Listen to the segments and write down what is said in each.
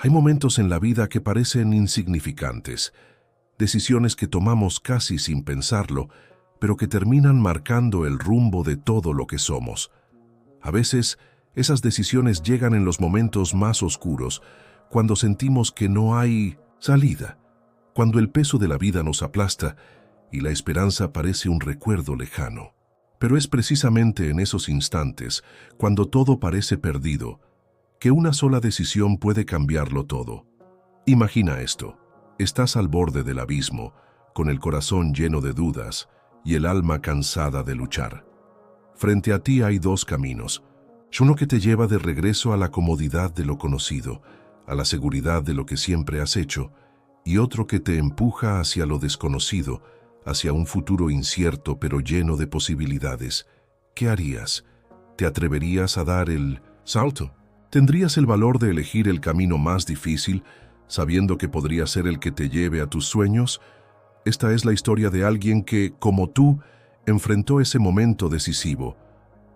Hay momentos en la vida que parecen insignificantes, decisiones que tomamos casi sin pensarlo, pero que terminan marcando el rumbo de todo lo que somos. A veces, esas decisiones llegan en los momentos más oscuros, cuando sentimos que no hay salida, cuando el peso de la vida nos aplasta y la esperanza parece un recuerdo lejano. Pero es precisamente en esos instantes, cuando todo parece perdido, que una sola decisión puede cambiarlo todo. Imagina esto: estás al borde del abismo, con el corazón lleno de dudas y el alma cansada de luchar. Frente a ti hay dos caminos: uno que te lleva de regreso a la comodidad de lo conocido, a la seguridad de lo que siempre has hecho, y otro que te empuja hacia lo desconocido, hacia un futuro incierto pero lleno de posibilidades. ¿Qué harías? ¿Te atreverías a dar el salto? ¿Tendrías el valor de elegir el camino más difícil, sabiendo que podría ser el que te lleve a tus sueños? Esta es la historia de alguien que, como tú, enfrentó ese momento decisivo.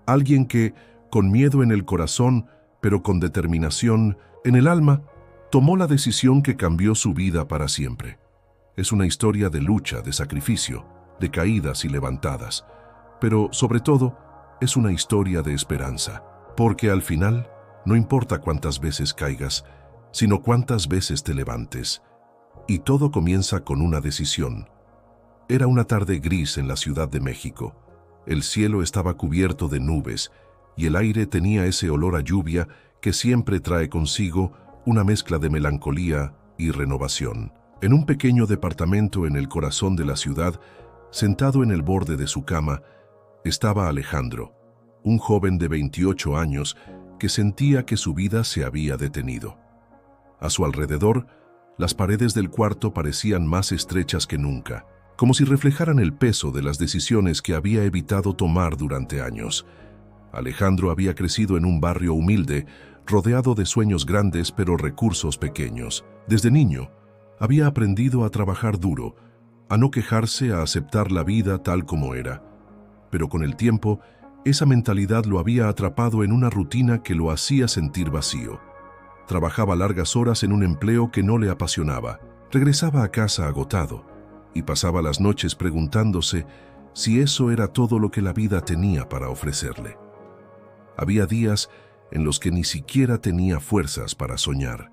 Alguien que, con miedo en el corazón, pero con determinación en el alma, tomó la decisión que cambió su vida para siempre. Es una historia de lucha, de sacrificio, de caídas y levantadas, pero sobre todo es una historia de esperanza, porque al final no importa cuántas veces caigas, sino cuántas veces te levantes. Y todo comienza con una decisión. Era una tarde gris en la Ciudad de México. El cielo estaba cubierto de nubes y el aire tenía ese olor a lluvia que siempre trae consigo una mezcla de melancolía y renovación. En un pequeño departamento en el corazón de la ciudad, sentado en el borde de su cama, estaba Alejandro, un joven de 28 años que sentía que su vida se había detenido. A su alrededor, las paredes del cuarto parecían más estrechas que nunca, como si reflejaran el peso de las decisiones que había evitado tomar durante años. Alejandro había crecido en un barrio humilde, rodeado de sueños grandes pero recursos pequeños. Desde niño, había aprendido a trabajar duro, a no quejarse, a aceptar la vida tal como era. Pero con el tiempo, esa mentalidad lo había atrapado en una rutina que lo hacía sentir vacío. Trabajaba largas horas en un empleo que no le apasionaba. Regresaba a casa agotado y pasaba las noches preguntándose si eso era todo lo que la vida tenía para ofrecerle. Había días en los que ni siquiera tenía fuerzas para soñar.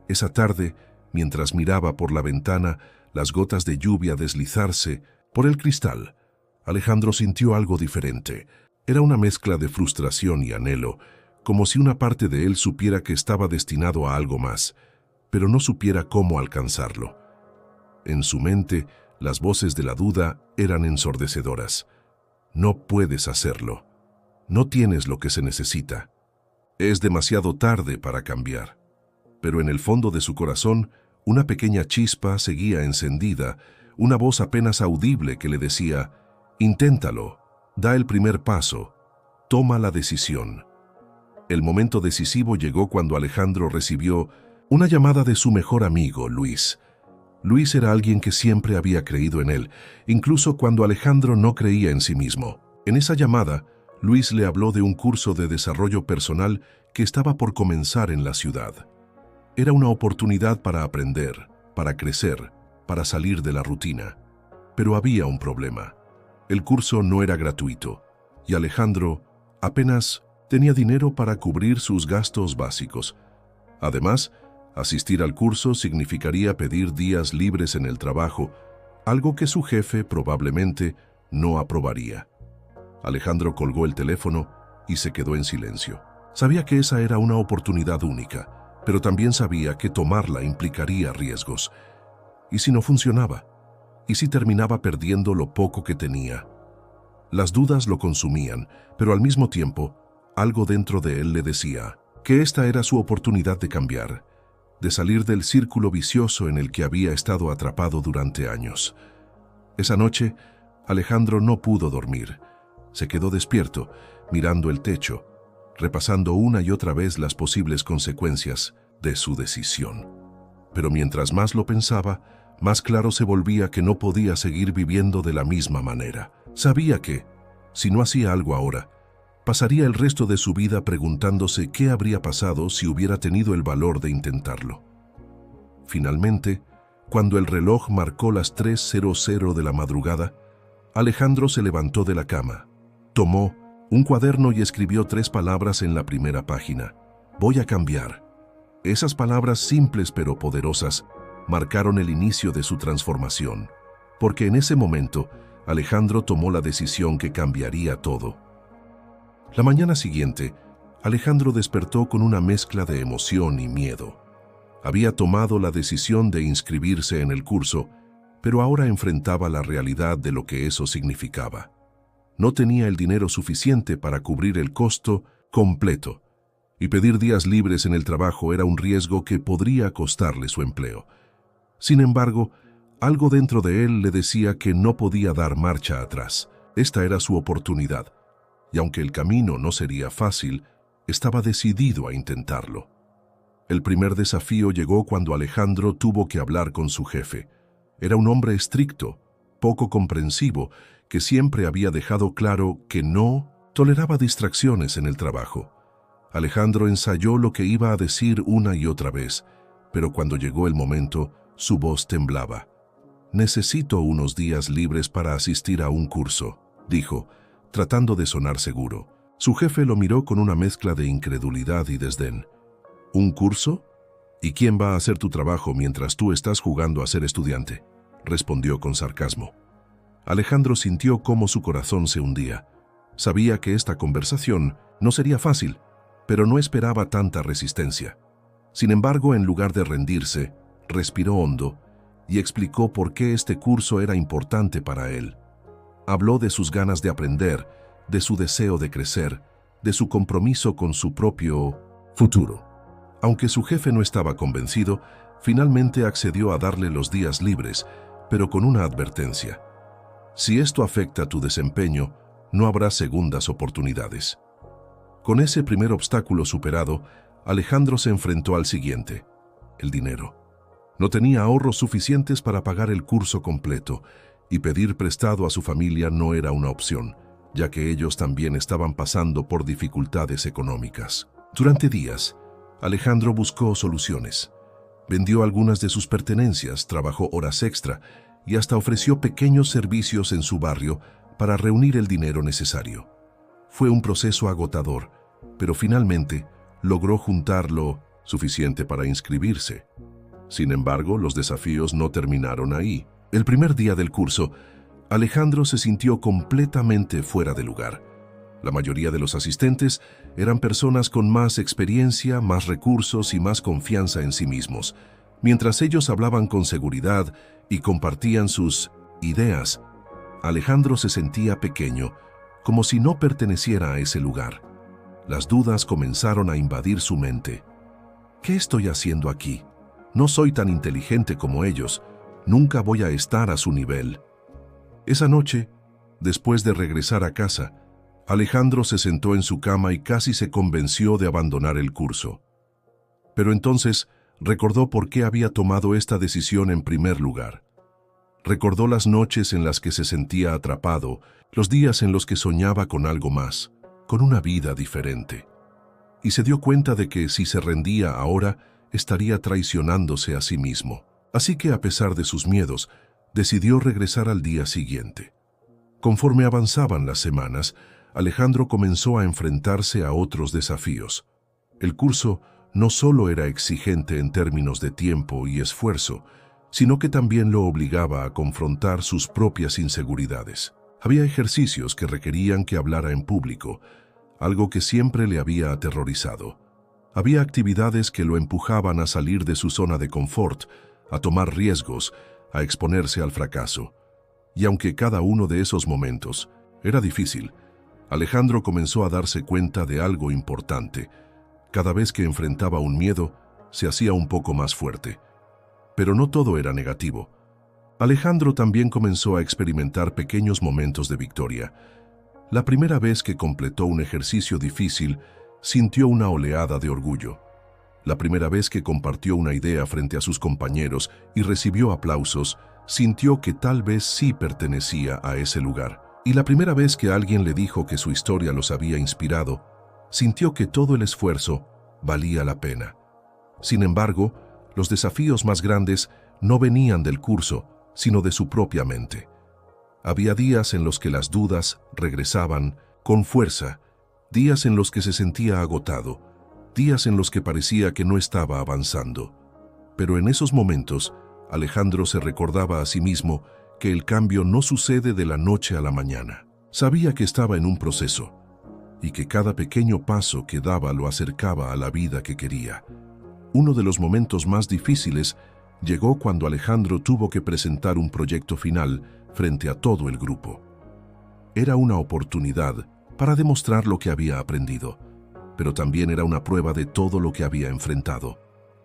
Esa tarde, mientras miraba por la ventana las gotas de lluvia deslizarse por el cristal, Alejandro sintió algo diferente. Era una mezcla de frustración y anhelo, como si una parte de él supiera que estaba destinado a algo más, pero no supiera cómo alcanzarlo. En su mente, las voces de la duda eran ensordecedoras. No puedes hacerlo. No tienes lo que se necesita. Es demasiado tarde para cambiar. Pero en el fondo de su corazón, una pequeña chispa seguía encendida, una voz apenas audible que le decía: inténtalo, da el primer paso, toma la decisión. El momento decisivo llegó cuando Alejandro recibió una llamada de su mejor amigo, Luis. Luis era alguien que siempre había creído en él, incluso cuando Alejandro no creía en sí mismo. En esa llamada, Luis le habló de un curso de desarrollo personal que estaba por comenzar en la ciudad. Era una oportunidad para aprender, para crecer, para salir de la rutina. Pero había un problema. El curso no era gratuito, y Alejandro apenas tenía dinero para cubrir sus gastos básicos. Además, asistir al curso significaría pedir días libres en el trabajo, algo que su jefe probablemente no aprobaría. Alejandro colgó el teléfono y se quedó en silencio. Sabía que esa era una oportunidad única, pero también sabía que tomarla implicaría riesgos. ¿Y si no funcionaba? ¿Y si terminaba perdiendo lo poco que tenía? Las dudas lo consumían, pero al mismo tiempo, algo dentro de él le decía que esta era su oportunidad de cambiar, de salir del círculo vicioso en el que había estado atrapado durante años. Esa noche, Alejandro no pudo dormir. Se quedó despierto, mirando el techo, repasando una y otra vez las posibles consecuencias de su decisión. Pero mientras más lo pensaba, más claro se volvía que no podía seguir viviendo de la misma manera. Sabía que, si no hacía algo ahora, Pasaría el resto de su vida preguntándose qué habría pasado si hubiera tenido el valor de intentarlo. Finalmente, cuando el reloj marcó las 3:00 de la madrugada, Alejandro se levantó de la cama, tomó un cuaderno y escribió 3 palabras en la primera página. Voy a cambiar. Esas palabras simples pero poderosas marcaron el inicio de su transformación, porque en ese momento Alejandro tomó la decisión que cambiaría todo. La mañana siguiente, Alejandro despertó con una mezcla de emoción y miedo. Había tomado la decisión de inscribirse en el curso, pero ahora enfrentaba la realidad de lo que eso significaba. No tenía el dinero suficiente para cubrir el costo completo, y pedir días libres en el trabajo era un riesgo que podría costarle su empleo. Sin embargo, algo dentro de él le decía que no podía dar marcha atrás. Esta era su oportunidad, y aunque el camino no sería fácil, estaba decidido a intentarlo. El primer desafío llegó cuando Alejandro tuvo que hablar con su jefe. Era un hombre estricto, poco comprensivo, que siempre había dejado claro que no toleraba distracciones en el trabajo. Alejandro ensayó lo que iba a decir una y otra vez, pero cuando llegó el momento, su voz temblaba. «Necesito unos días libres para asistir a un curso», dijo, tratando de sonar seguro. Su jefe lo miró con una mezcla de incredulidad y desdén. «¿Un curso? ¿Y quién va a hacer tu trabajo mientras tú estás jugando a ser estudiante?», respondió con sarcasmo. Alejandro sintió cómo su corazón se hundía. Sabía que esta conversación no sería fácil, pero no esperaba tanta resistencia. Sin embargo, en lugar de rendirse, respiró hondo y explicó por qué este curso era importante para él. Habló de sus ganas de aprender, de su deseo de crecer, de su compromiso con su propio futuro. Aunque su jefe no estaba convencido, finalmente accedió a darle los días libres, pero con una advertencia. Si esto afecta tu desempeño, no habrá segundas oportunidades. Con ese primer obstáculo superado, Alejandro se enfrentó al siguiente: el dinero. No tenía ahorros suficientes para pagar el curso completo, y pedir prestado a su familia no era una opción, ya que ellos también estaban pasando por dificultades económicas. Durante días, Alejandro buscó soluciones. Vendió algunas de sus pertenencias, trabajó horas extra y hasta ofreció pequeños servicios en su barrio para reunir el dinero necesario. Fue un proceso agotador, pero finalmente logró juntar lo suficiente para inscribirse. Sin embargo, los desafíos no terminaron ahí. El primer día del curso, Alejandro se sintió completamente fuera de lugar. La mayoría de los asistentes eran personas con más experiencia, más recursos y más confianza en sí mismos. Mientras ellos hablaban con seguridad y compartían sus ideas, Alejandro se sentía pequeño, como si no perteneciera a ese lugar. Las dudas comenzaron a invadir su mente. ¿Qué estoy haciendo aquí? No soy tan inteligente como ellos. Nunca voy a estar a su nivel. Esa noche, después de regresar a casa, Alejandro se sentó en su cama y casi se convenció de abandonar el curso. Pero entonces recordó por qué había tomado esta decisión en primer lugar. Recordó las noches en las que se sentía atrapado, los días en los que soñaba con algo más, con una vida diferente. Y se dio cuenta de que si se rendía ahora, estaría traicionándose a sí mismo. Así que, a pesar de sus miedos, decidió regresar al día siguiente. Conforme avanzaban las semanas, Alejandro comenzó a enfrentarse a otros desafíos. El curso no solo era exigente en términos de tiempo y esfuerzo, sino que también lo obligaba a confrontar sus propias inseguridades. Había ejercicios que requerían que hablara en público, algo que siempre le había aterrorizado. Había actividades que lo empujaban a salir de su zona de confort, a tomar riesgos, a exponerse al fracaso. Y aunque cada uno de esos momentos era difícil, Alejandro comenzó a darse cuenta de algo importante. Cada vez que enfrentaba un miedo, se hacía un poco más fuerte. Pero no todo era negativo. Alejandro también comenzó a experimentar pequeños momentos de victoria. La primera vez que completó un ejercicio difícil, sintió una oleada de orgullo. La primera vez que compartió una idea frente a sus compañeros y recibió aplausos, sintió que tal vez sí pertenecía a ese lugar. Y la primera vez que alguien le dijo que su historia los había inspirado, sintió que todo el esfuerzo valía la pena. Sin embargo, los desafíos más grandes no venían del curso, sino de su propia mente. Había días en los que las dudas regresaban con fuerza, días en los que se sentía agotado, días en los que parecía que no estaba avanzando. Pero en esos momentos, Alejandro se recordaba a sí mismo que el cambio no sucede de la noche a la mañana. Sabía que estaba en un proceso y que cada pequeño paso que daba lo acercaba a la vida que quería. Uno de los momentos más difíciles llegó cuando Alejandro tuvo que presentar un proyecto final frente a todo el grupo. Era una oportunidad para demostrar lo que había aprendido, pero también era una prueba de todo lo que había enfrentado.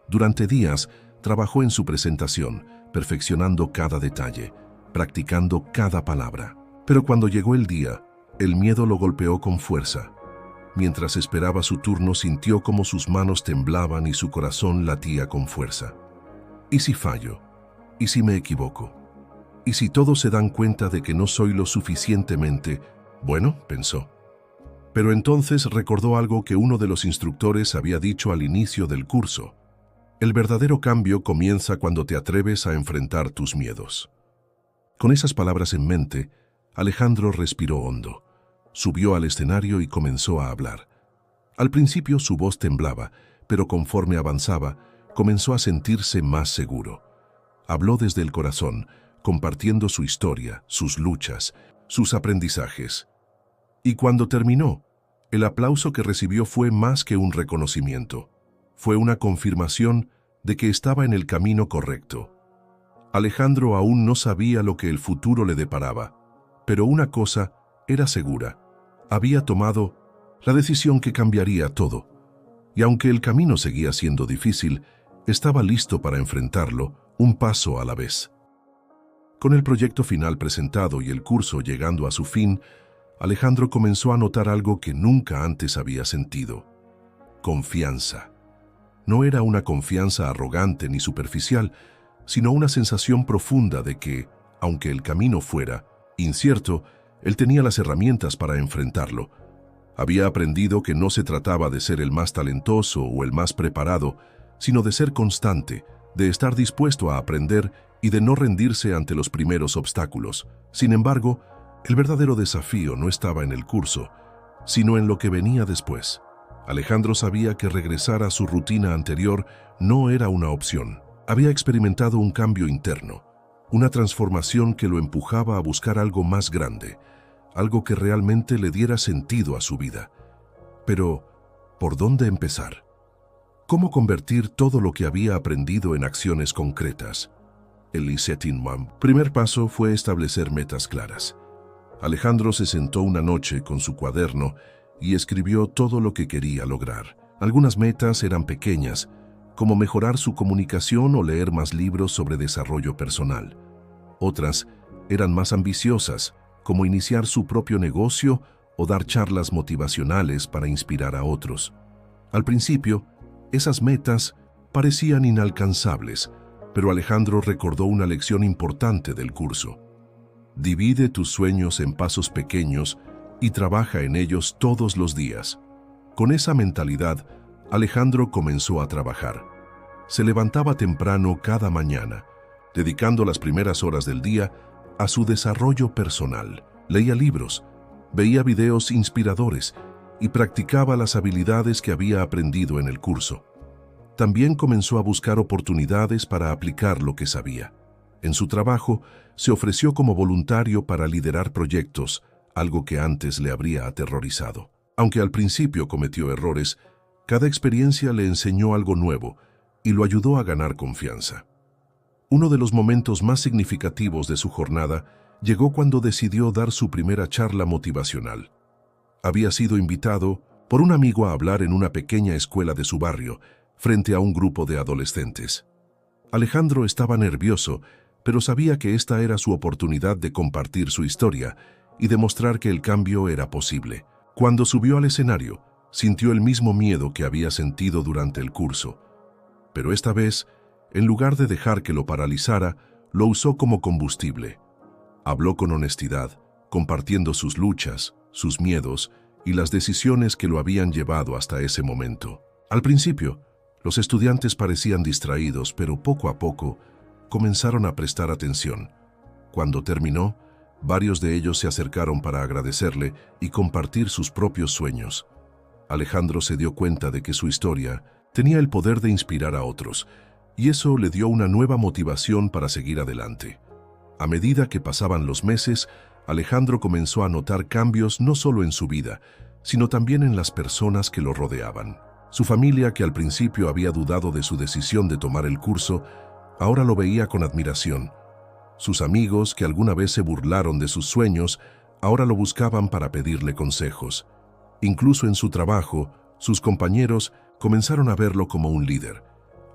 Durante días, trabajó en su presentación, perfeccionando cada detalle, practicando cada palabra. Pero cuando llegó el día, el miedo lo golpeó con fuerza. Mientras esperaba su turno, sintió como sus manos temblaban y su corazón latía con fuerza. ¿Y si fallo? ¿Y si me equivoco? ¿Y si todos se dan cuenta de que no soy lo suficientemente bueno?, pensó. Pero entonces recordó algo que uno de los instructores había dicho al inicio del curso. El verdadero cambio comienza cuando te atreves a enfrentar tus miedos. Con esas palabras en mente, Alejandro respiró hondo, subió al escenario y comenzó a hablar. Al principio su voz temblaba, pero conforme avanzaba, comenzó a sentirse más seguro. Habló desde el corazón, compartiendo su historia, sus luchas, sus aprendizajes. Y cuando terminó, el aplauso que recibió fue más que un reconocimiento. Fue una confirmación de que estaba en el camino correcto. Alejandro aún no sabía lo que el futuro le deparaba, pero una cosa era segura. Había tomado la decisión que cambiaría todo. Y aunque el camino seguía siendo difícil, estaba listo para enfrentarlo, un paso a la vez. Con el proyecto final presentado y el curso llegando a su fin, Alejandro comenzó a notar algo que nunca antes había sentido: confianza. No era una confianza arrogante ni superficial, sino una sensación profunda de que, aunque el camino fuera incierto, él tenía las herramientas para enfrentarlo. Había aprendido que no se trataba de ser el más talentoso o el más preparado, sino de ser constante, de estar dispuesto a aprender y de no rendirse ante los primeros obstáculos. Sin embargo, el verdadero desafío no estaba en el curso, sino en lo que venía después. Alejandro sabía que regresar a su rutina anterior no era una opción. Había experimentado un cambio interno, una transformación que lo empujaba a buscar algo más grande, algo que realmente le diera sentido a su vida. Pero, ¿por dónde empezar? ¿Cómo convertir todo lo que había aprendido en acciones concretas? El primer paso fue establecer metas claras. Alejandro se sentó una noche con su cuaderno y escribió todo lo que quería lograr. Algunas metas eran pequeñas, como mejorar su comunicación o leer más libros sobre desarrollo personal. Otras eran más ambiciosas, como iniciar su propio negocio o dar charlas motivacionales para inspirar a otros. Al principio, esas metas parecían inalcanzables, pero Alejandro recordó una lección importante del curso. Divide tus sueños en pasos pequeños y trabaja en ellos todos los días. Con esa mentalidad, Alejandro comenzó a trabajar. Se levantaba temprano cada mañana, dedicando las primeras horas del día a su desarrollo personal. Leía libros, veía videos inspiradores y practicaba las habilidades que había aprendido en el curso. También comenzó a buscar oportunidades para aplicar lo que sabía. En su trabajo, se ofreció como voluntario para liderar proyectos, algo que antes le habría aterrorizado. Aunque al principio cometió errores, cada experiencia le enseñó algo nuevo y lo ayudó a ganar confianza. Uno de los momentos más significativos de su jornada llegó cuando decidió dar su primera charla motivacional. Había sido invitado por un amigo a hablar en una pequeña escuela de su barrio, frente a un grupo de adolescentes. Alejandro estaba nervioso, pero sabía que esta era su oportunidad de compartir su historia y demostrar que el cambio era posible. Cuando subió al escenario, sintió el mismo miedo que había sentido durante el curso. Pero esta vez, en lugar de dejar que lo paralizara, lo usó como combustible. Habló con honestidad, compartiendo sus luchas, sus miedos y las decisiones que lo habían llevado hasta ese momento. Al principio, los estudiantes parecían distraídos, pero poco a poco comenzaron a prestar atención. Cuando terminó, varios de ellos se acercaron para agradecerle y compartir sus propios sueños. Alejandro se dio cuenta de que su historia tenía el poder de inspirar a otros, y eso le dio una nueva motivación para seguir adelante. A medida que pasaban los meses, Alejandro comenzó a notar cambios no solo en su vida, sino también en las personas que lo rodeaban. Su familia, que al principio había dudado de su decisión de tomar el curso, ahora lo veía con admiración. Sus amigos, que alguna vez se burlaron de sus sueños, ahora lo buscaban para pedirle consejos. Incluso en su trabajo, sus compañeros comenzaron a verlo como un líder,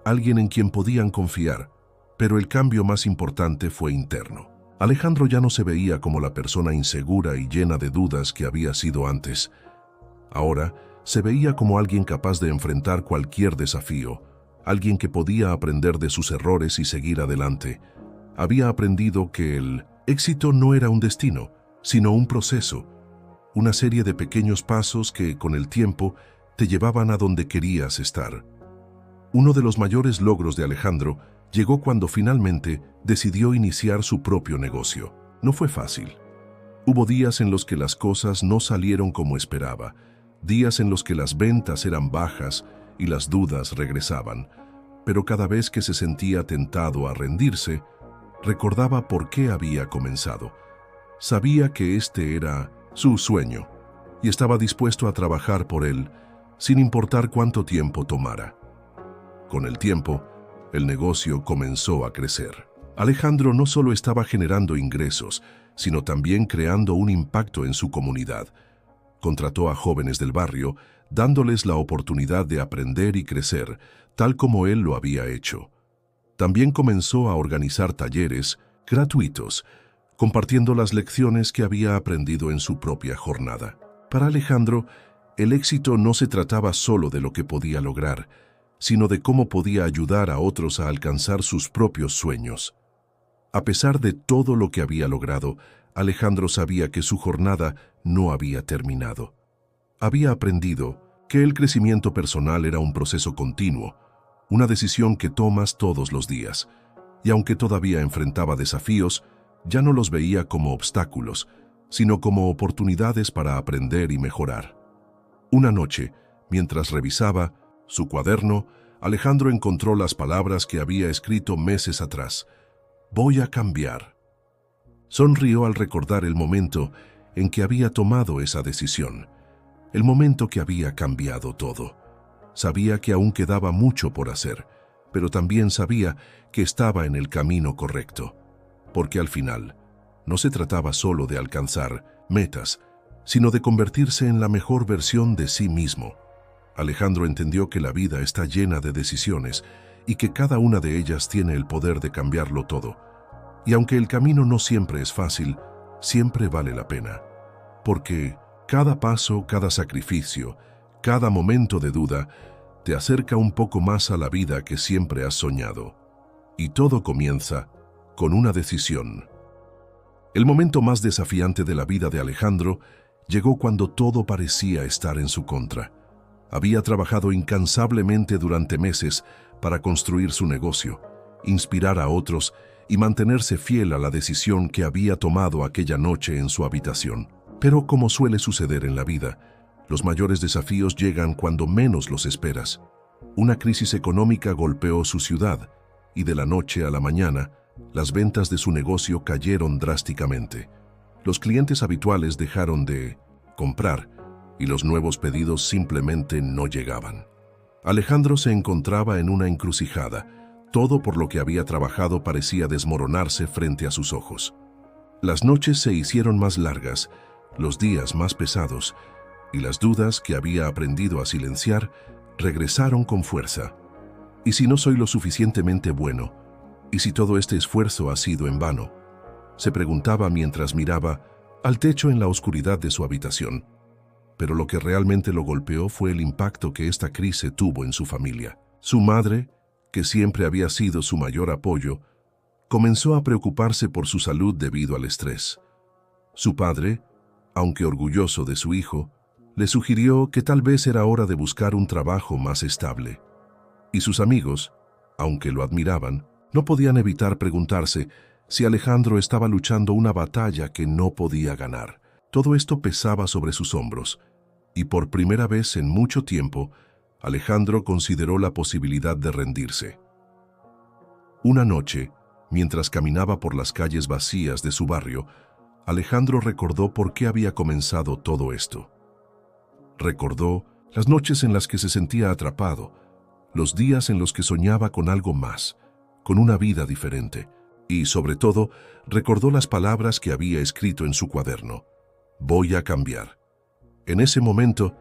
alguien en quien podían confiar, pero el cambio más importante fue interno. Alejandro ya no se veía como la persona insegura y llena de dudas que había sido antes. Ahora se veía como alguien capaz de enfrentar cualquier desafío, alguien que podía aprender de sus errores y seguir adelante. Había aprendido que el éxito no era un destino, sino un proceso, una serie de pequeños pasos que, con el tiempo, te llevaban a donde querías estar. Uno de los mayores logros de Alejandro llegó cuando finalmente decidió iniciar su propio negocio. No fue fácil. Hubo días en los que las cosas no salieron como esperaba, días en los que las ventas eran bajas y las dudas regresaban, pero cada vez que se sentía tentado a rendirse, recordaba por qué había comenzado. Sabía que este era su sueño y estaba dispuesto a trabajar por él, sin importar cuánto tiempo tomara. Con el tiempo, el negocio comenzó a crecer. Alejandro no solo estaba generando ingresos, sino también creando un impacto en su comunidad. Contrató a jóvenes del barrio, dándoles la oportunidad de aprender y crecer, tal como él lo había hecho. También comenzó a organizar talleres gratuitos, compartiendo las lecciones que había aprendido en su propia jornada. Para Alejandro, el éxito no se trataba solo de lo que podía lograr, sino de cómo podía ayudar a otros a alcanzar sus propios sueños. A pesar de todo lo que había logrado, Alejandro sabía que su jornada no había terminado. Había aprendido que el crecimiento personal era un proceso continuo, una decisión que tomas todos los días, y aunque todavía enfrentaba desafíos, ya no los veía como obstáculos, sino como oportunidades para aprender y mejorar. Una noche, mientras revisaba su cuaderno, Alejandro encontró las palabras que había escrito meses atrás. «Voy a cambiar». Sonrió al recordar el momento en que había tomado esa decisión, el momento que había cambiado todo. Sabía que aún quedaba mucho por hacer, pero también sabía que estaba en el camino correcto, porque al final no se trataba solo de alcanzar metas, sino de convertirse en la mejor versión de sí mismo. Alejandro entendió que la vida está llena de decisiones y que cada una de ellas tiene el poder de cambiarlo todo. Y aunque el camino no siempre es fácil, siempre vale la pena. Porque cada paso, cada sacrificio, cada momento de duda, te acerca un poco más a la vida que siempre has soñado. Y todo comienza con una decisión. El momento más desafiante de la vida de Alejandro llegó cuando todo parecía estar en su contra. Había trabajado incansablemente durante meses para construir su negocio, inspirar a otros y mantenerse fiel a la decisión que había tomado aquella noche en su habitación. Pero como suele suceder en la vida, los mayores desafíos llegan cuando menos los esperas. Una crisis económica golpeó su ciudad y de la noche a la mañana, las ventas de su negocio cayeron drásticamente. Los clientes habituales dejaron de comprar y los nuevos pedidos simplemente no llegaban. Alejandro se encontraba en una encrucijada. Todo por lo que había trabajado parecía desmoronarse frente a sus ojos. Las noches se hicieron más largas, los días más pesados, y las dudas que había aprendido a silenciar regresaron con fuerza. ¿Y si no soy lo suficientemente bueno? ¿Y si todo este esfuerzo ha sido en vano?, se preguntaba mientras miraba al techo en la oscuridad de su habitación. Pero lo que realmente lo golpeó fue el impacto que esta crisis tuvo en su familia. Su madre, que siempre había sido su mayor apoyo, comenzó a preocuparse por su salud debido al estrés. Su padre, aunque orgulloso de su hijo, le sugirió que tal vez era hora de buscar un trabajo más estable. Y sus amigos, aunque lo admiraban, no podían evitar preguntarse si Alejandro estaba luchando una batalla que no podía ganar. Todo esto pesaba sobre sus hombros, y por primera vez en mucho tiempo, Alejandro consideró la posibilidad de rendirse. Una noche, mientras caminaba por las calles vacías de su barrio, Alejandro recordó por qué había comenzado todo esto. Recordó las noches en las que se sentía atrapado, los días en los que soñaba con algo más, con una vida diferente, y, sobre todo, recordó las palabras que había escrito en su cuaderno. Voy a cambiar. En ese momento,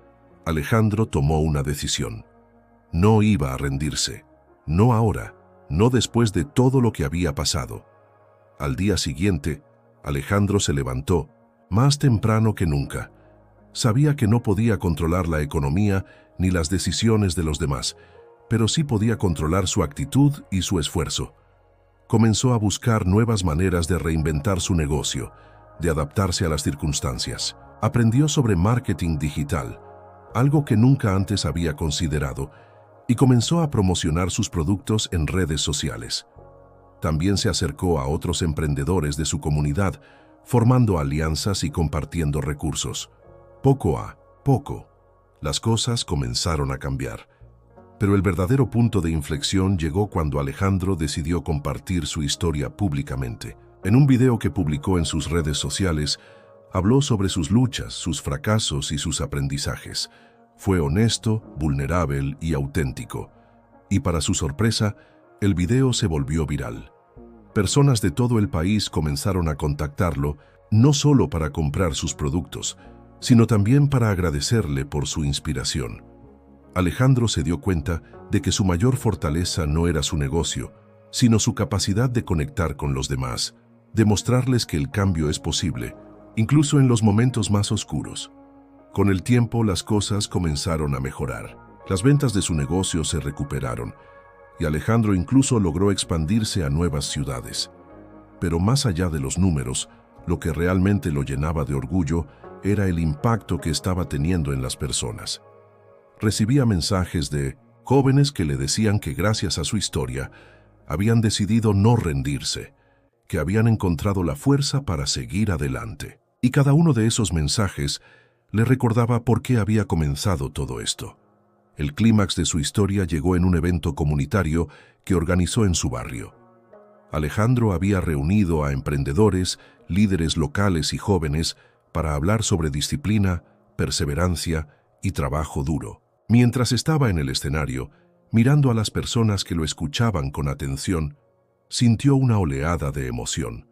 Alejandro tomó una decisión. No iba a rendirse, no ahora, no después de todo lo que había pasado. Al día siguiente, Alejandro se levantó, más temprano que nunca. Sabía que no podía controlar la economía ni las decisiones de los demás, pero sí podía controlar su actitud y su esfuerzo. Comenzó a buscar nuevas maneras de reinventar su negocio, de adaptarse a las circunstancias. Aprendió sobre marketing digital, algo que nunca antes había considerado, y comenzó a promocionar sus productos en redes sociales. También se acercó a otros emprendedores de su comunidad, formando alianzas y compartiendo recursos. Poco a poco, las cosas comenzaron a cambiar. Pero el verdadero punto de inflexión llegó cuando Alejandro decidió compartir su historia públicamente. En un video que publicó en sus redes sociales, habló sobre sus luchas, sus fracasos y sus aprendizajes. Fue honesto, vulnerable y auténtico. Y para su sorpresa, el video se volvió viral. Personas de todo el país comenzaron a contactarlo, no solo para comprar sus productos, sino también para agradecerle por su inspiración. Alejandro se dio cuenta de que su mayor fortaleza no era su negocio, sino su capacidad de conectar con los demás, de mostrarles que el cambio es posible, incluso en los momentos más oscuros. Con el tiempo, las cosas comenzaron a mejorar. Las ventas de su negocio se recuperaron, y Alejandro incluso logró expandirse a nuevas ciudades. Pero más allá de los números, lo que realmente lo llenaba de orgullo era el impacto que estaba teniendo en las personas. Recibía mensajes de jóvenes que le decían que gracias a su historia habían decidido no rendirse, que habían encontrado la fuerza para seguir adelante. Y cada uno de esos mensajes le recordaba por qué había comenzado todo esto. El clímax de su historia llegó en un evento comunitario que organizó en su barrio. Alejandro había reunido a emprendedores, líderes locales y jóvenes para hablar sobre disciplina, perseverancia y trabajo duro. Mientras estaba en el escenario, mirando a las personas que lo escuchaban con atención, sintió una oleada de emoción.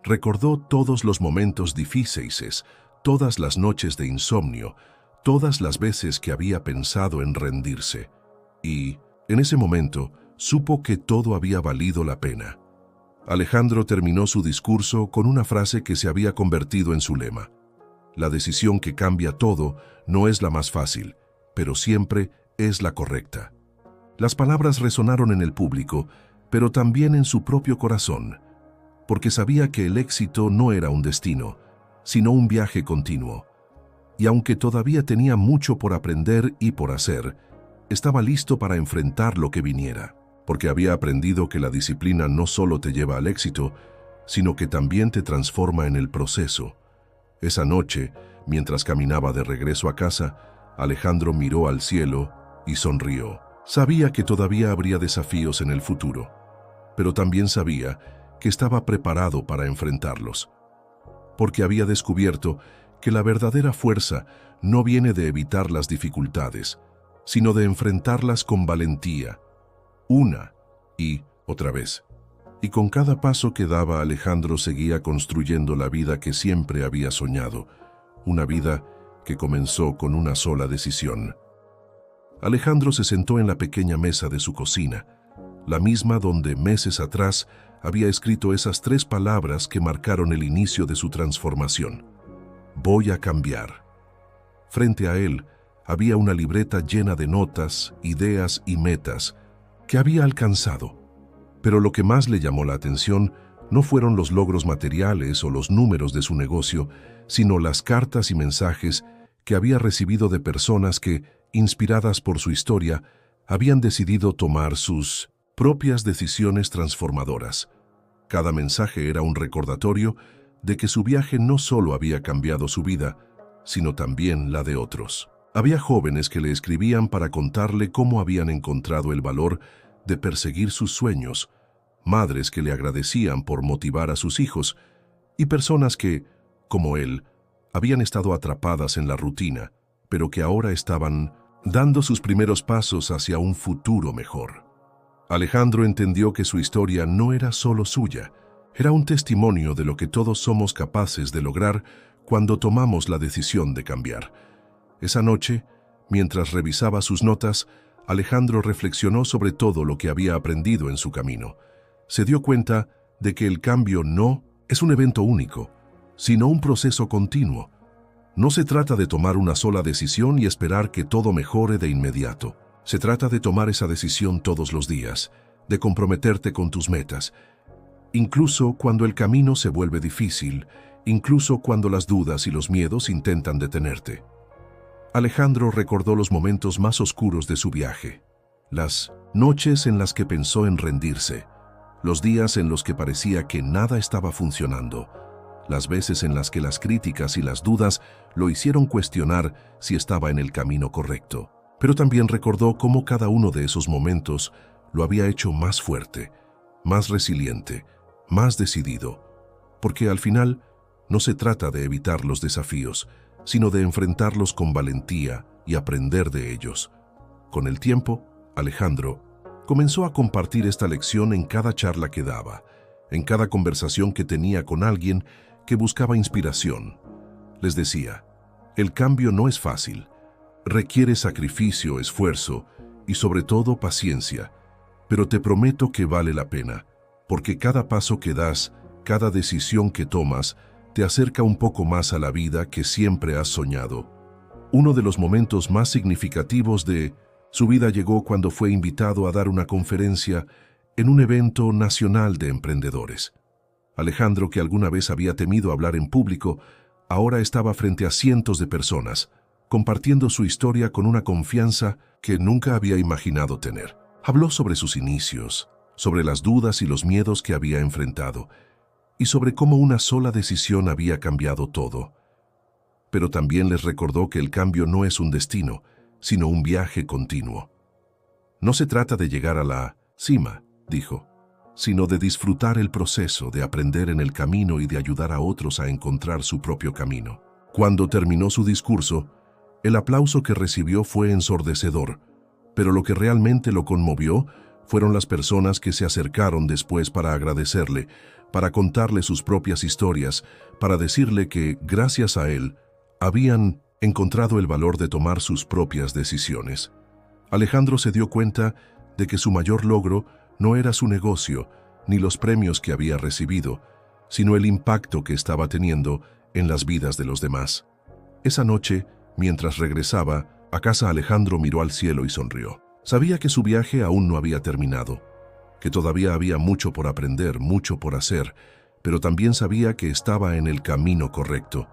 Recordó todos los momentos difíciles, todas las noches de insomnio, todas las veces que había pensado en rendirse. Y, en ese momento, supo que todo había valido la pena. Alejandro terminó su discurso con una frase que se había convertido en su lema. La decisión que cambia todo no es la más fácil, pero siempre es la correcta. Las palabras resonaron en el público, pero también en su propio corazón, porque sabía que el éxito no era un destino, sino un viaje continuo. Y aunque todavía tenía mucho por aprender y por hacer, estaba listo para enfrentar lo que viniera, porque había aprendido que la disciplina no solo te lleva al éxito, sino que también te transforma en el proceso. Esa noche, mientras caminaba de regreso a casa, Alejandro miró al cielo y sonrió. Sabía que todavía habría desafíos en el futuro, pero también sabía que estaba preparado para enfrentarlos, porque había descubierto que la verdadera fuerza no viene de evitar las dificultades, sino de enfrentarlas con valentía, una y otra vez. Y con cada paso que daba, Alejandro seguía construyendo la vida que siempre había soñado, una vida que comenzó con una sola decisión. Alejandro se sentó en la pequeña mesa de su cocina, la misma donde meses atrás había escrito esas 3 palabras que marcaron el inicio de su transformación. Voy a cambiar. Frente a él había una libreta llena de notas, ideas y metas que había alcanzado. Pero lo que más le llamó la atención No fueron los logros materiales o los números de su negocio, sino las cartas y mensajes que había recibido de personas que, inspiradas por su historia, habían decidido tomar sus propias decisiones transformadoras. Cada mensaje era un recordatorio de que su viaje no solo había cambiado su vida, sino también la de otros. Había jóvenes que le escribían para contarle cómo habían encontrado el valor de perseguir sus sueños, madres que le agradecían por motivar a sus hijos, y personas que, como él, habían estado atrapadas en la rutina, pero que ahora estaban dando sus primeros pasos hacia un futuro mejor. Alejandro entendió que su historia no era solo suya, era un testimonio de lo que todos somos capaces de lograr cuando tomamos la decisión de cambiar. Esa noche, mientras revisaba sus notas, Alejandro reflexionó sobre todo lo que había aprendido en su camino. Se dio cuenta de que el cambio no es un evento único, sino un proceso continuo. No se trata de tomar una sola decisión y esperar que todo mejore de inmediato. Se trata de tomar esa decisión todos los días, de comprometerte con tus metas, incluso cuando el camino se vuelve difícil, incluso cuando las dudas y los miedos intentan detenerte. Alejandro recordó los momentos más oscuros de su viaje, las noches en las que pensó en rendirse, los días en los que parecía que nada estaba funcionando, las veces en las que las críticas y las dudas lo hicieron cuestionar si estaba en el camino correcto. Pero también recordó cómo cada uno de esos momentos lo había hecho más fuerte, más resiliente, más decidido, porque al final no se trata de evitar los desafíos, sino de enfrentarlos con valentía y aprender de ellos. Con el tiempo, Alejandro comenzó a compartir esta lección en cada charla que daba, en cada conversación que tenía con alguien que buscaba inspiración. Les decía, el cambio no es fácil, requiere sacrificio, esfuerzo y sobre todo paciencia, pero te prometo que vale la pena, porque cada paso que das, cada decisión que tomas, te acerca un poco más a la vida que siempre has soñado. Uno de los momentos más significativos de su vida llegó cuando fue invitado a dar una conferencia en un evento nacional de emprendedores. Alejandro, que alguna vez había temido hablar en público, ahora estaba frente a cientos de personas, compartiendo su historia con una confianza que nunca había imaginado tener. Habló sobre sus inicios, sobre las dudas y los miedos que había enfrentado, y sobre cómo una sola decisión había cambiado todo. Pero también les recordó que el cambio no es un destino, sino un viaje continuo. No se trata de llegar a la cima, dijo, sino de disfrutar el proceso, de aprender en el camino y de ayudar a otros a encontrar su propio camino. Cuando terminó su discurso, el aplauso que recibió fue ensordecedor, pero lo que realmente lo conmovió fueron las personas que se acercaron después para agradecerle, para contarle sus propias historias, para decirle que, gracias a él, habían encontrado el valor de tomar sus propias decisiones. Alejandro se dio cuenta de que su mayor logro no era su negocio, ni los premios que había recibido, sino el impacto que estaba teniendo en las vidas de los demás. Esa noche, mientras regresaba a casa, Alejandro miró al cielo y sonrió. Sabía que su viaje aún no había terminado, que todavía había mucho por aprender, mucho por hacer, pero también sabía que estaba en el camino correcto,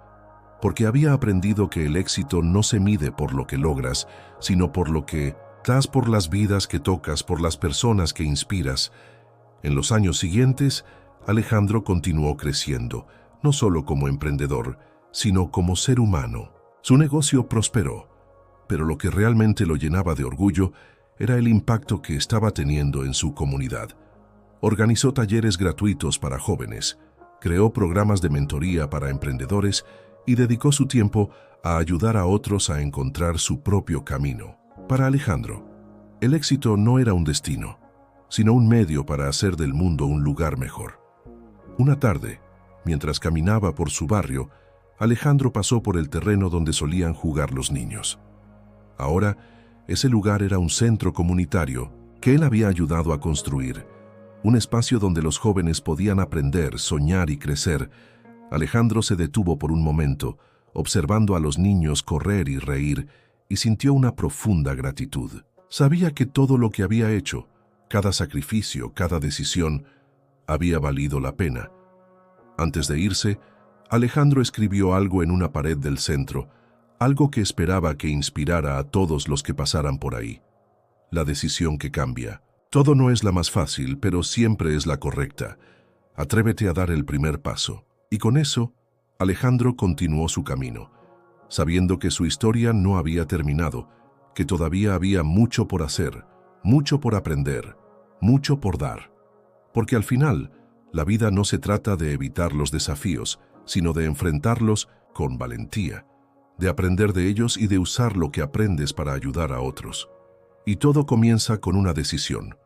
porque había aprendido que el éxito no se mide por lo que logras, sino por lo que das, por las vidas que tocas, por las personas que inspiras. En los años siguientes, Alejandro continuó creciendo, no solo como emprendedor, sino como ser humano. Su negocio prosperó, pero lo que realmente lo llenaba de orgullo era el impacto que estaba teniendo en su comunidad. Organizó talleres gratuitos para jóvenes, creó programas de mentoría para emprendedores y dedicó su tiempo a ayudar a otros a encontrar su propio camino. Para Alejandro, el éxito no era un destino, sino un medio para hacer del mundo un lugar mejor. Una tarde, mientras caminaba por su barrio, Alejandro pasó por el terreno donde solían jugar los niños. Ahora, ese lugar era un centro comunitario que él había ayudado a construir, un espacio donde los jóvenes podían aprender, soñar y crecer. Alejandro se detuvo por un momento, observando a los niños correr y reír, y sintió una profunda gratitud. Sabía que todo lo que había hecho, cada sacrificio, cada decisión, había valido la pena. Antes de irse, Alejandro escribió algo en una pared del centro, algo que esperaba que inspirara a todos los que pasaran por ahí. La decisión que cambia. Todo no es la más fácil, pero siempre es la correcta. Atrévete a dar el primer paso. Y con eso, Alejandro continuó su camino, sabiendo que su historia no había terminado, que todavía había mucho por hacer, mucho por aprender, mucho por dar. Porque al final, la vida no se trata de evitar los desafíos, sino de enfrentarlos con valentía, de aprender de ellos y de usar lo que aprendes para ayudar a otros. Y todo comienza con una decisión.